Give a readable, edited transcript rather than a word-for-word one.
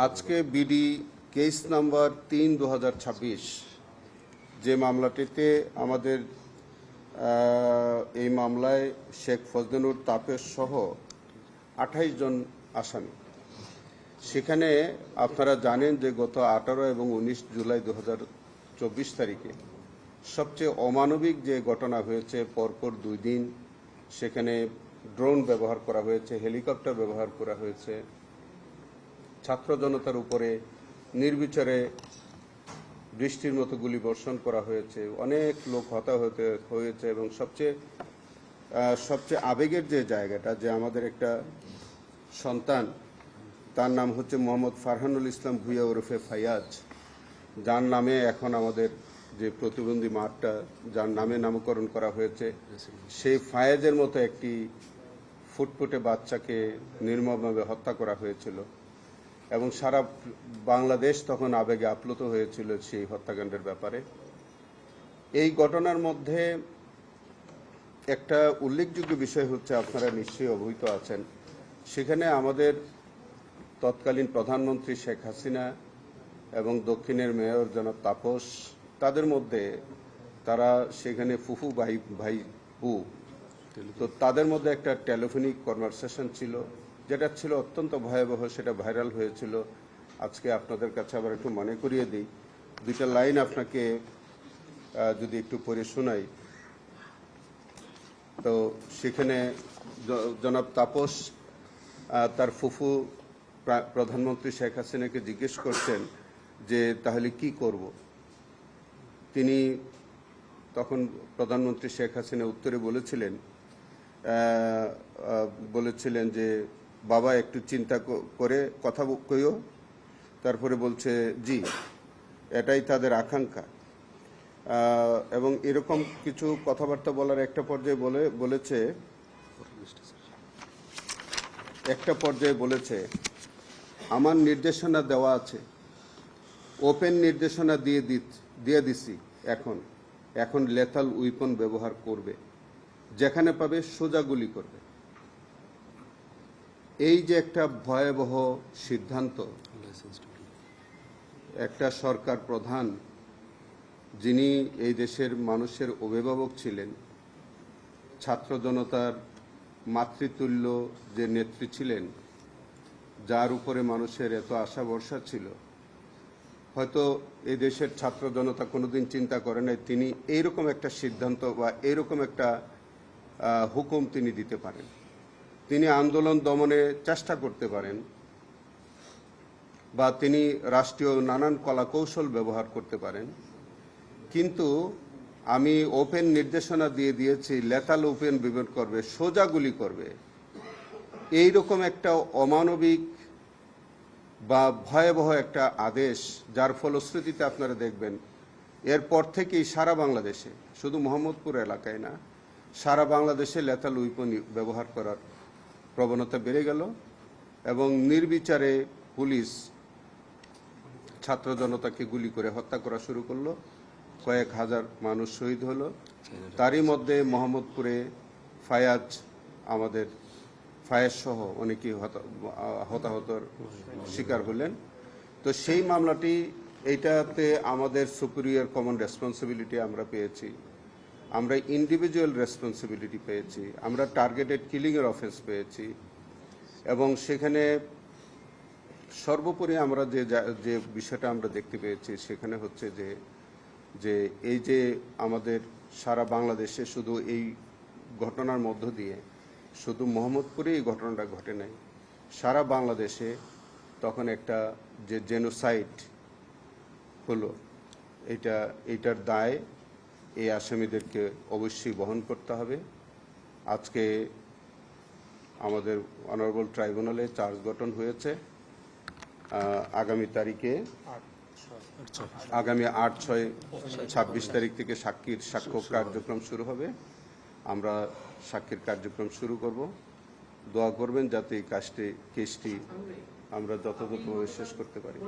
আজকে BD case number ৩/২০২৬ যে মামলাটিতে আমাদের এই মামলায় শেখ ফজলুর তাপস সহ ২৮ জন আসামি। সেখানে আপনারা জানেন যে গত ১৮ এবং ১৯ জুলাই ২০২৪ তারিখে সবচেয়ে অমানবিক যে ঘটনা হয়েছে, পরপর ২ দিন সেখানে ড্রোন ব্যবহার করা হয়েছে, হেলিকপ্টার ব্যবহার করা হয়েছে, ছাত্র জনতার উপরে নির্বিচারে বৃষ্টির মতো গুলি বর্ষণ করা হয়েছে, অনেক লোক হতাহত হয়েছে এবং সবচেয়ে আবেগের যে জায়গাটা, যে আমাদের একটা সন্তান, তার নাম হচ্ছে মোহাম্মদ ফারহানুল ইসলাম ভুঁইয়া ওরফে ফায়াজ, যার নামে এখন আমাদের যে প্রতিবন্ধী মাঠটা যার নামে নামকরণ করা হয়েছে, সেই ফায়াজের মতো একটি ফুটফুটে বাচ্চাকে নির্মমভাবে হত্যা করা হয়েছিল এবং সারা বাংলাদেশ তখন আবেগে আপ্লুত হয়েছিল সেই হত্যাকাণ্ডের ব্যাপারে। এই ঘটনার মধ্যে একটা উল্লেখযোগ্য বিষয় হচ্ছে, আপনারা নিশ্চয়ই অবহিত আছেন, সেখানে আমাদের তৎকালীন প্রধানমন্ত্রী শেখ হাসিনা এবং দক্ষিণের মেয়র জনাব তাপস, তাদের মধ্যে তারা সেখানে ফুফু ভাই বু, তো তাদের মধ্যে একটা টেলিফোনিক কনভারসেশন ছিল, যেটা ছিল অত্যন্ত ভয়াবহ, সেটা ভাইরাল হয়েছিল। আজকে আপনাদের কাছে আবার একটু মনে করিয়ে দিই, দুইটা লাইন আপনাকে যদি একটু পড়ে শোনাই। তো সেখানে জনাব তাপস তার ফুফু প্রধানমন্ত্রী শেখ হাসিনাকে জিজ্ঞেস করছেন যে তাহলে কি করব। তিনি তখন প্রধানমন্ত্রী শেখ হাসিনা উত্তরে বলেছিলেন যে বাবা একটু চিন্তা করে কথা কইও। তারপরে বলছে জি, এটাই তাদের আকাঙ্ক্ষা। এবং এরকম কিছু কথাবার্তা বলার একটা পর্যায়ে বলেছে আমার নির্দেশনা দেওয়া আছে, ওপেন নির্দেশনা দিয়ে দিছি, এখন লেথাল উইপন ব্যবহার করবে, যেখানে পাবে সোজা গুলি করবে। এই যে একটা ভয়াবহ সিদ্ধান্ত, একটা সরকার প্রধান যিনি এই দেশের মানুষের অভিভাবক ছিলেন, ছাত্র জনতার মাতৃতুল্য যে নেত্রী ছিলেন, যার উপরে মানুষের এত আশা ভরসা ছিল, হয়তো এই দেশের ছাত্র জনতা কোনোদিন চিন্তা করে নাই তিনি এইরকম একটা সিদ্ধান্ত বা এইরকম একটা হুকুম তিনি দিতে পারেন। তিনি আন্দোলন দমনে চেষ্টা করতে পারেন বা তিনি রাষ্ট্রীয় নানান কলাকৌশল ব্যবহার করতে পারেন, কিন্তু আমি ওপেন নির্দেশনা দিয়ে দিয়েছি, লেথাল ওপেন ব্যবহার করবে, সোজা গুলি করবে, এইরকম একটা অমানবিক বা ভয়াবহ একটা আদেশ, যার ফলশ্রুতিতে আপনারা দেখবেন এরপর থেকেই সারা বাংলাদেশে, শুধু মোহাম্মদপুর এলাকায় না, সারা বাংলাদেশে লেথাল উইপন ব্যবহার করার প্রবণতা বেড়ে গেল এবং নির্বিচারে পুলিশ ছাত্র জনতাকে গুলি করে হত্যা করা শুরু করলো। কয়েক হাজার মানুষ শহীদ হলো, তারই মধ্যে মোহাম্মদপুরে আমাদের ফায়াজ সহ অনেকেই হতাহতর শিকার হলেন। তো সেই মামলাটি, এইটাতে আমাদের সুপিরিয়র কমন রেসপন্সিবিলিটি আমরা পেয়েছি, আমরা ইন্ডিভিজুয়াল রেসপন্সিবিলিটি পেয়েছি, আমরা টার্গেটেড কিলিংয়ের অফেন্স পেয়েছি এবং সেখানে সর্বোপরি আমরা যে বিষয়টা আমরা দেখতে পেয়েছি সেখানে হচ্ছে যে এই যে আমাদের সারা বাংলাদেশে শুধু এই ঘটনার মধ্য দিয়ে শুধু মোহাম্মদপুরে এই ঘটনাটা ঘটে নাই, সারা বাংলাদেশে তখন একটা যে জেনোসাইড হলো, এইটার দায় এই আসামিদেরকে অবশ্যই বহন করতে হবে। আজকে আমাদের অনারেবল ট্রাইব্যুনালে চার্জ গঠন হয়েছে। আগামী 8-6-26 তারিখ থেকে সাক্ষ্য কার্যক্রম শুরু হবে। আমরা সাক্ষীর কার্যক্রম শুরু করব। দোয়া করবেন যাতে এই কেসটি আমরা যথাযথভাবে শেষ করতে পারি।